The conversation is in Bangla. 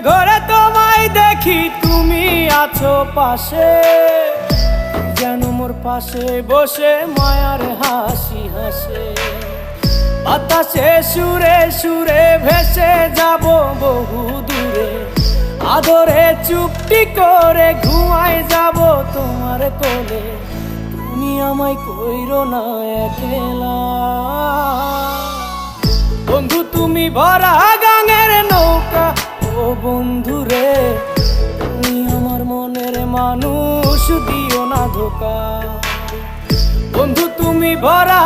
ঘরে তোমায় দেখি তুমি আছো পাশে, যেন মোর পাশে বসে মায়ার হাসি হাসে। বাতাসে সুরে সুরে ভেসে যাব বহু দূরে, আদরে চুপটি করে ঘুমায় যাব তোমার কোলে। তুমি আমায় কইরো না একলা বন্ধু, তুমি ভরা গাঙের নৌকা। ও বন্ধু রে, তুমি আমার মনের মানুষ, দিও না ধোকা। বন্ধু তুমি ভরা